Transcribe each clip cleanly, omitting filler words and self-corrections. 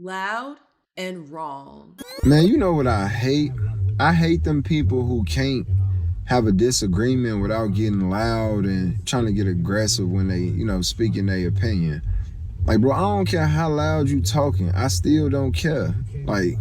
loud and wrong. Man, you know what I hate? I hate them people who can't have a disagreement without getting loud and trying to get aggressive when they, speaking their opinion. Like, bro, I don't care how loud you talking. I still don't care. Like,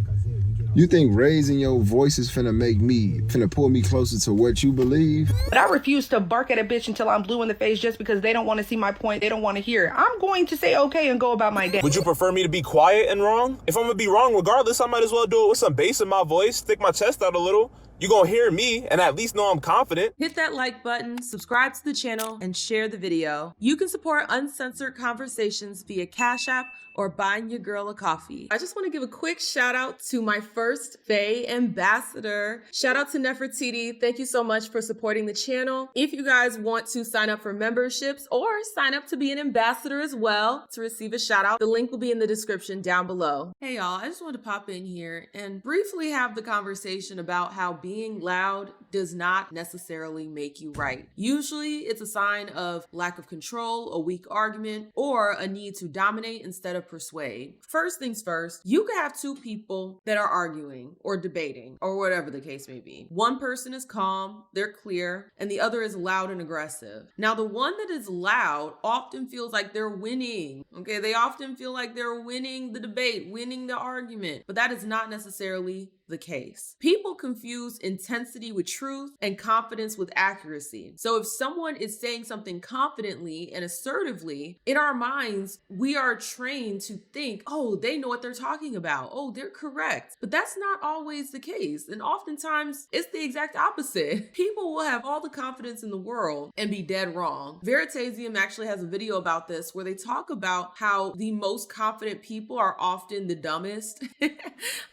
you think raising your voice is finna pull me closer to what you believe? But I refuse to bark at a bitch until I'm blue in the face just because they don't want to see my point. They don't want to hear it. I'm going to say okay and go about my day. Would you prefer me to be quiet and wrong? If I'm gonna be wrong regardless, I might as well do it with some bass in my voice, stick my chest out a little. You gonna hear me and at least know I'm confident. Hit that like button, subscribe to the channel, and share the video. You can support uncensored conversations via Cash App or buying your girl a coffee. I just want to give a quick shout out to my first Faye ambassador. Shout out to Nefertiti. Thank you so much for supporting the channel. If you guys want to sign up for memberships or sign up to be an ambassador as well to receive a shout out, the link will be in the description down below. Hey y'all, I just want to pop in here and briefly have the conversation about how being loud does not necessarily make you right. Usually it's a sign of lack of control, a weak argument, or a need to dominate instead of persuade. First things first, you could have two people that are arguing or debating or whatever the case may be. One person is calm, they're clear, and the other is loud and aggressive. Now, the one that is loud often feels like they're winning. Okay, they often feel like they're winning the debate, winning the argument, but that is not necessarily the case. People confuse intensity with truth and confidence with accuracy. So if someone is saying something confidently and assertively, in our minds, we are trained to think, oh, they know what they're talking about. Oh, they're correct. But that's not always the case. And oftentimes it's the exact opposite. People will have all the confidence in the world and be dead wrong. Veritasium actually has a video about this where they talk about how the most confident people are often the dumbest.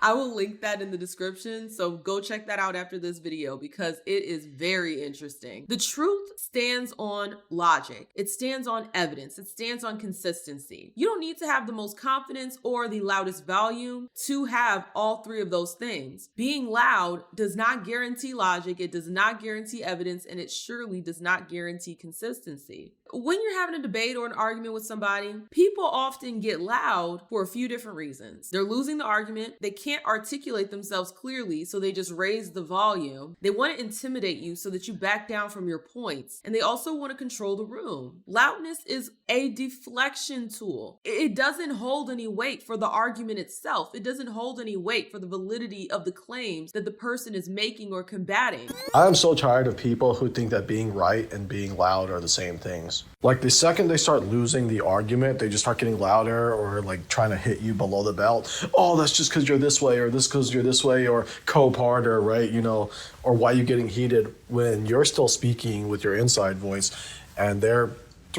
I will link that in the description, so go check that out after this video because it is very interesting. The truth stands on logic. It stands on evidence. It stands on consistency. You don't need to have the most confidence or the loudest volume to have all three of those things. Being loud does not guarantee logic, it does not guarantee evidence, and it surely does not guarantee consistency. When you're having a debate or an argument with somebody, people often get loud for a few different reasons. They're losing the argument, they can't articulate themselves clearly, so they just raise the volume. They want to intimidate you so that you back down from your points, and they also want to control the room. Loudness is a deflection tool. It doesn't hold any weight for the argument itself. It doesn't hold any weight for the validity of the claims that the person is making or combating. I am so tired of people who think that being right and being loud are the same things. Like the second they start losing the argument, they just start getting louder or like trying to hit you below the belt. Oh, that's just because you're this way, or this because you're this way, or co-partner, right? Or why you getting heated when you're still speaking with your inside voice and they're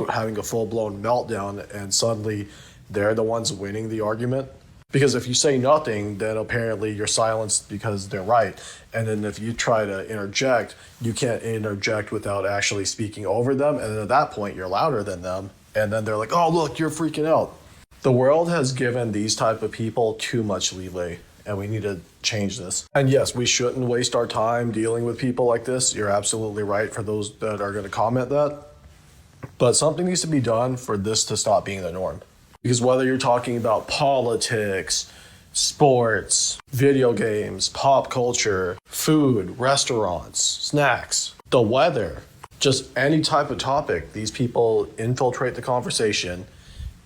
having a full-blown meltdown and suddenly they're the ones winning the argument. Because if you say nothing, then apparently you're silenced because they're right. And then if you try to interject, you can't interject without actually speaking over them. And then at that point, you're louder than them. And then they're like, oh, look, you're freaking out. The world has given these type of people too much leeway, and we need to change this. And yes, we shouldn't waste our time dealing with people like this. You're absolutely right for those that are going to comment that. But something needs to be done for this to stop being the norm. Because whether you're talking about politics, sports, video games, pop culture, food, restaurants, snacks, the weather, just any type of topic, these people infiltrate the conversation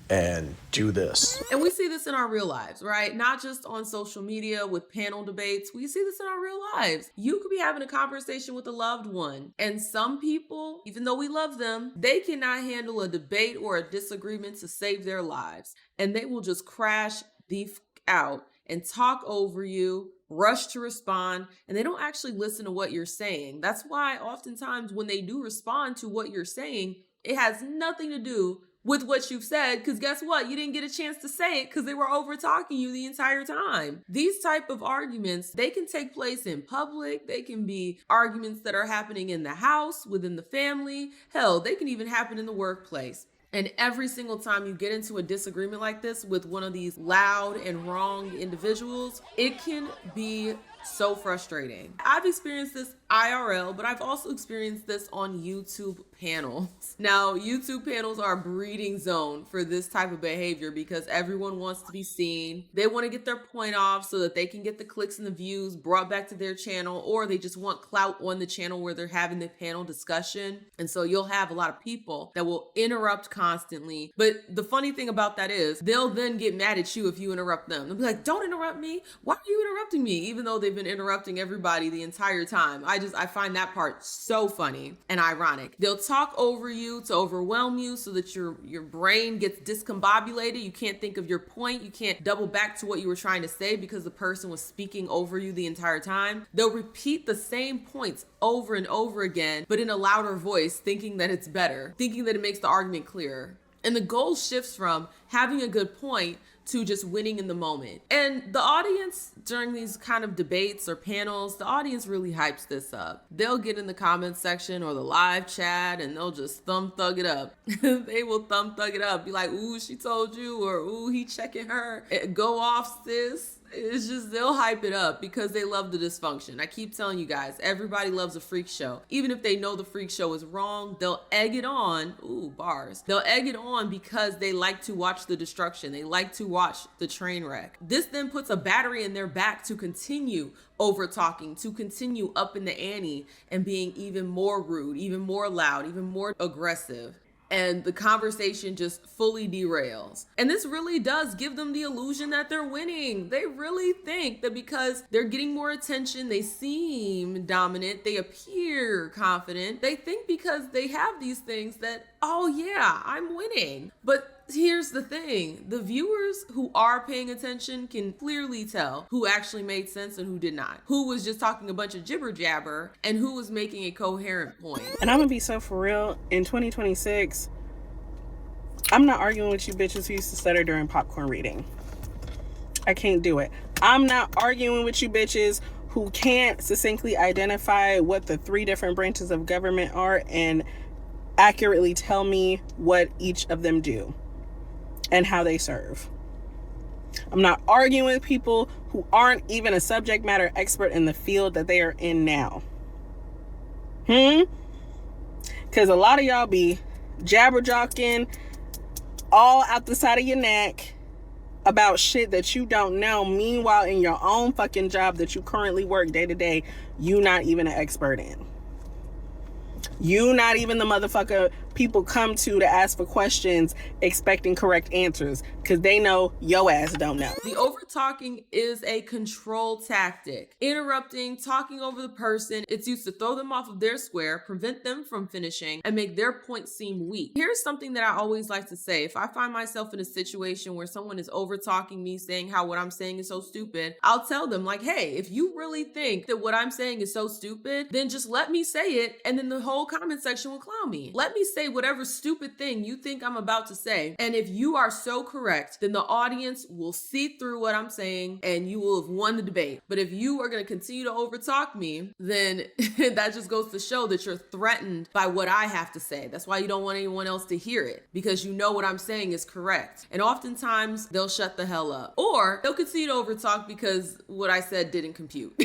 and do this. And we see this in our real lives, right? Not just on social media with panel debates. We see this in our real lives. You could be having a conversation with a loved one, and some people, even though we love them, they cannot handle a debate or a disagreement to save their lives. And they will just crash the f out and talk over you, rush to respond, and they don't actually listen to what you're saying. That's why oftentimes when they do respond to what you're saying, it has nothing to do with what you've said, because guess what? You didn't get a chance to say it because they were over talking you the entire time. These type of arguments, they can take place in public. They can be arguments that are happening in the house, within the family. Hell, they can even happen in the workplace. And every single time you get into a disagreement like this with one of these loud and wrong individuals, it can be So frustrating. I've experienced this IRL, but I've also experienced this on YouTube panels. Now, YouTube panels are a breeding zone for this type of behavior because everyone wants to be seen. They want to get their point off so that they can get the clicks and the views brought back to their channel, or they just want clout on the channel where they're having the panel discussion. And so you'll have a lot of people that will interrupt constantly. But the funny thing about that is they'll then get mad at you if you interrupt them. They'll be like, don't interrupt me. Why are you interrupting me? Even though they've been interrupting everybody the entire time. I find that part so funny and ironic. They'll talk over you to overwhelm you so that your brain gets discombobulated. You can't think of your point. You can't double back to what you were trying to say because the person was speaking over you the entire time. They'll repeat the same points over and over again, but in a louder voice, thinking that it's better, thinking that it makes the argument clearer. And the goal shifts from having a good point to just winning in the moment. And the audience during these kind of debates or panels, the audience really hypes this up. They'll get in the comments section or the live chat and they'll just thumb thug it up. They will thumb thug it up. Be like, ooh, she told you, or ooh, he checking her. Go off, sis. It's just, they'll hype it up because they love the dysfunction. I keep telling you guys, everybody loves a freak show. Even if they know the freak show is wrong, they'll egg it on. Ooh, bars. They'll egg it on because they like to watch the destruction. They like to watch the train wreck. This then puts a battery in their back to continue over talking, to continue up in the ante and being even more rude, even more loud, even more aggressive. And the conversation just fully derails. And this really does give them the illusion that they're winning. They really think that because they're getting more attention, they seem dominant, they appear confident, they think because they have these things that, oh yeah, I'm winning. But here's the thing, the viewers who are paying attention can clearly tell who actually made sense and who did not, who was just talking a bunch of jibber jabber and who was making a coherent point. And I'm gonna be so for real, in 2026, I'm not arguing with you bitches who used to stutter during popcorn reading. I can't do it. I'm not arguing with you bitches who can't succinctly identify what the 3 different branches of government are and accurately tell me what each of them do and how they serve. I'm not arguing with people who aren't even a subject matter expert in the field that they are in now. Because a lot of y'all be jabberjocking all out the side of your neck about shit that you don't know. Meanwhile, in your own fucking job that you currently work day to day, you not even an expert in. You not even the motherfucker people come to ask for questions expecting correct answers because they know your ass don't know. The over talking is a control tactic. Interrupting, talking over the person, it's used to throw them off of their square, prevent them from finishing, and make their point seem weak. Here's something that I always like to say. If I find myself in a situation where someone is over talking me, saying how what I'm saying is so stupid, I'll tell them like, hey, if you really think that what I'm saying is so stupid, then just let me say it, and then the whole comment section will clown me. Let me say whatever stupid thing you think I'm about to say. And if you are so correct, then the audience will see through what I'm saying and you will have won the debate. But if you are going to continue to overtalk me, then that just goes to show that you're threatened by what I have to say. That's why you don't want anyone else to hear it, because you know what I'm saying is correct. And oftentimes they'll shut the hell up, or they'll continue to overtalk because what I said didn't compute.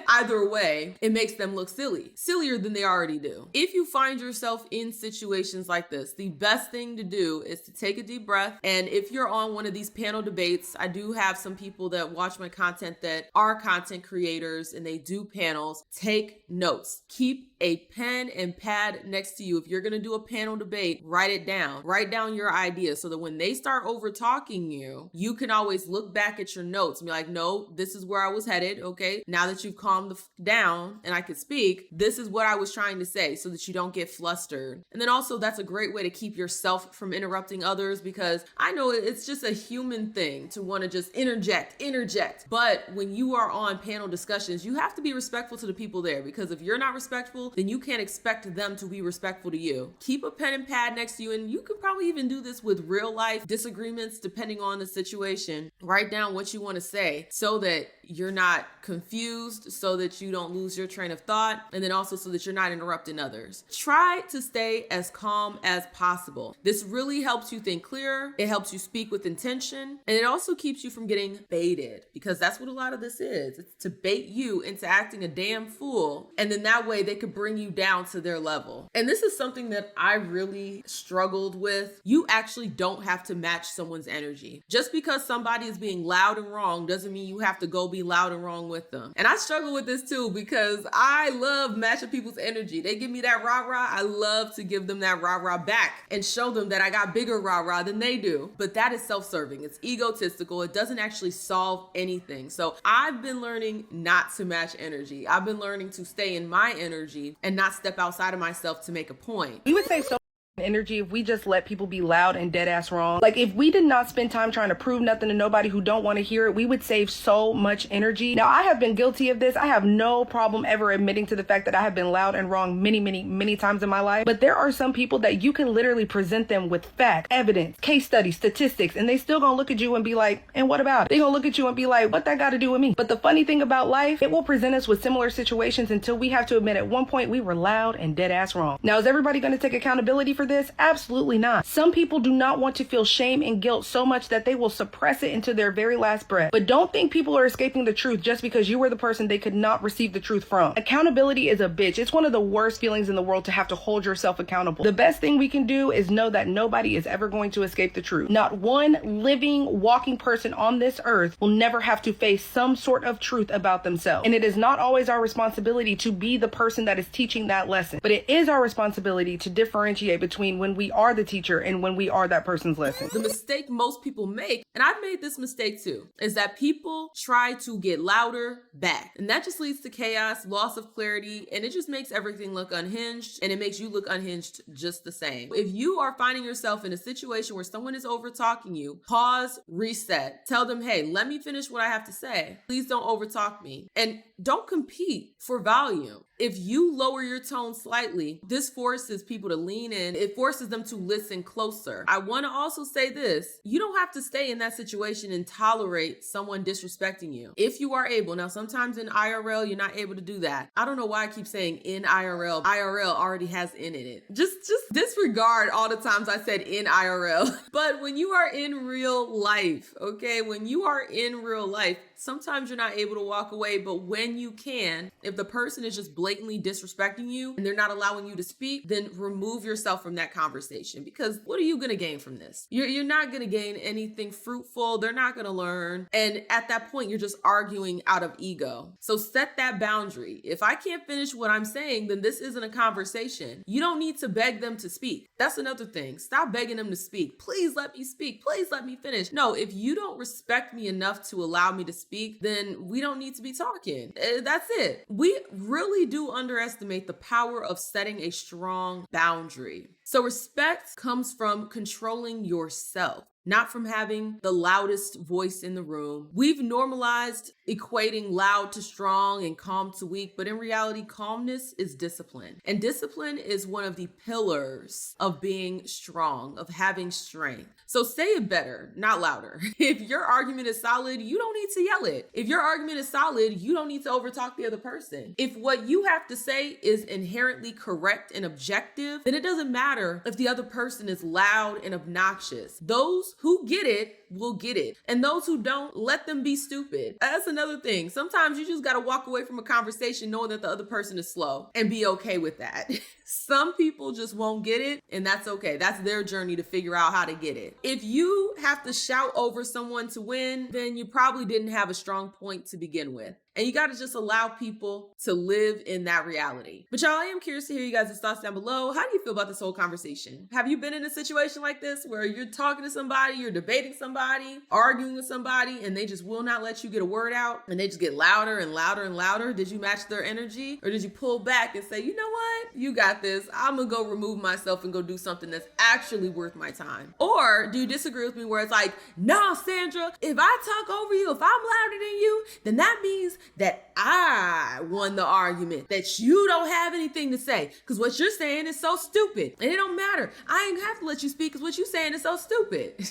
Either way, it makes them look silly, sillier than they already do. If you find yourself in situations like this, the best thing to do is to take a deep breath. And if you're on one of these panel debates, I do have some people that watch my content that are content creators and they do panels. Take notes. Keep a pen and pad next to you. If you're going to do a panel debate, write it down. Write down your idea so that when they start over talking you, you can always look back at your notes and be like, no, this is where I was headed. Okay. Now that you've calmed down and I can speak, this is what I was trying to say, so that you don't get flustered. And then also that's a great way to keep yourself from interrupting others, because I know it's just a human thing to want to just interject. But when you are on panel discussions, you have to be respectful to the people there, because if you're not respectful, then you can't expect them to be respectful to you. Keep a pen and pad next to you, and you could probably even do this with real life disagreements depending on the situation. Write down what you want to say so that you're not confused, so that you don't lose your train of thought, and then also so that you're not interrupting others. Try to stay as calm as possible. This really helps you think clearer. It helps you speak with intention, and it also keeps you from getting baited, because that's what a lot of this is. It's to bait you into acting a damn fool, and then that way they could bring you down to their level. And this is something that I really struggled with. You actually don't have to match someone's energy. Just because somebody is being loud and wrong doesn't mean you have to go be loud and wrong with them. And I struggle with this too, because I love matching people's energy. They give me that rah-rah. I love to give them that rah-rah back and show them that I got bigger rah-rah than they do. But that is self-serving. It's egotistical. It doesn't actually solve anything. So I've been learning not to match energy. I've been learning to stay in my energy and not step outside of myself to make a point. We would say so energy if we just let people be loud and dead ass wrong. Like, if we did not spend time trying to prove nothing to nobody who don't want to hear it, we would save so much energy. Now, I have been guilty of this. I have no problem ever admitting to the fact that I have been loud and wrong many times in my life. But there are some people that you can literally present them with facts, evidence, case studies, statistics, and they still gonna look at you and be like, and what about it? They gonna look at you and be like, what that got to do with me? But the funny thing about life, it will present us with similar situations until we have to admit at one point we were loud and dead ass wrong. Now, is everybody gonna take accountability for this? Absolutely not. Some people do not want to feel shame and guilt so much that they will suppress it into their very last breath. But don't think people are escaping the truth just because you were the person they could not receive the truth from. Accountability is a bitch. It's one of the worst feelings in the world to have to hold yourself accountable. The best thing we can do is know that nobody is ever going to escape the truth. Not one living, walking person on this earth will never have to face some sort of truth about themselves. And it is not always our responsibility to be the person that is teaching that lesson, but it is our responsibility to differentiate between when we are the teacher and when we are that person's lesson. The mistake most people make, and I've made this mistake too, is that people try to get louder back. And that just leads to chaos, loss of clarity, and it just makes everything look unhinged, and it makes you look unhinged just the same. If you are finding yourself in a situation where someone is over talking you, pause, reset, tell them, hey, let me finish what I have to say. Please don't over talk me. And don't compete for volume. If you lower your tone slightly, this forces people to lean in. It forces them to listen closer. I want to also say this. You don't have to stay in that situation and tolerate someone disrespecting you. If you are able. Now, sometimes in IRL, you're not able to do that. I don't know why I keep saying in IRL. IRL already has in it. Just disregard all the times I said in IRL. But when you are in real life, okay? When you are in real life, sometimes you're not able to walk away, but when you can, if the person is just blatantly disrespecting you and they're not allowing you to speak, then remove yourself from that conversation, because what are you going to gain from this? You're not going to gain anything fruitful. They're not going to learn. And at that point, you're just arguing out of ego. So set that boundary. If I can't finish what I'm saying, then this isn't a conversation. You don't need to beg them to speak. That's another thing. Stop begging them to speak. Please let me speak. Please let me finish. No, if you don't respect me enough to allow me to speak, then we don't need to be talking. That's it. We really do underestimate the power of setting a strong boundary. So respect comes from controlling yourself, not from having the loudest voice in the room. We've normalized equating loud to strong and calm to weak, but in reality, calmness is discipline. And discipline is one of the pillars of being strong, of having strength. So say it better, not louder. If your argument is solid, you don't need to yell it. If your argument is solid, you don't need to overtalk the other person. If what you have to say is inherently correct and objective, then it doesn't matter if the other person is loud and obnoxious. Those who get it will get it. And those who don't, let them be stupid. That's another thing. Sometimes you just got to walk away from a conversation knowing that the other person is slow and be okay with that. Some people just won't get it, and that's okay. That's their journey to figure out how to get it. If you have to shout over someone to win, then you probably didn't have a strong point to begin with. And you got to just allow people to live in that reality. But y'all, I am curious to hear you guys' thoughts down below. How do you feel about this whole conversation? Have you been in a situation like this where you're talking to somebody, you're debating somebody, arguing with somebody, and they just will not let you get a word out, and they just get louder and louder and louder? Did you match their energy? Or did you pull back and say, you know what? You got this. I'm gonna go remove myself and go do something that's actually worth my time. Or do you disagree with me where it's like, no, Sandra, if I talk over you, if I'm louder than you, then that means that I won the argument, that you don't have anything to say because what you're saying is so stupid and it don't matter. I ain't have to let you speak because what you're saying is so stupid.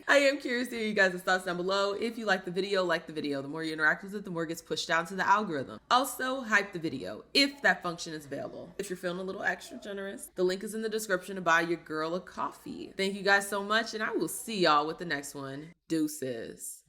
I am curious to hear you guys' thoughts down below. If you like the video, like the video. The more you interact with it, the more it gets pushed down to the algorithm. Also, hype the video if that function is available. If you're feeling a little extra generous, the link is in the description to buy your girl a coffee. Thank you guys so much, and I will see y'all with the next one. Deuces.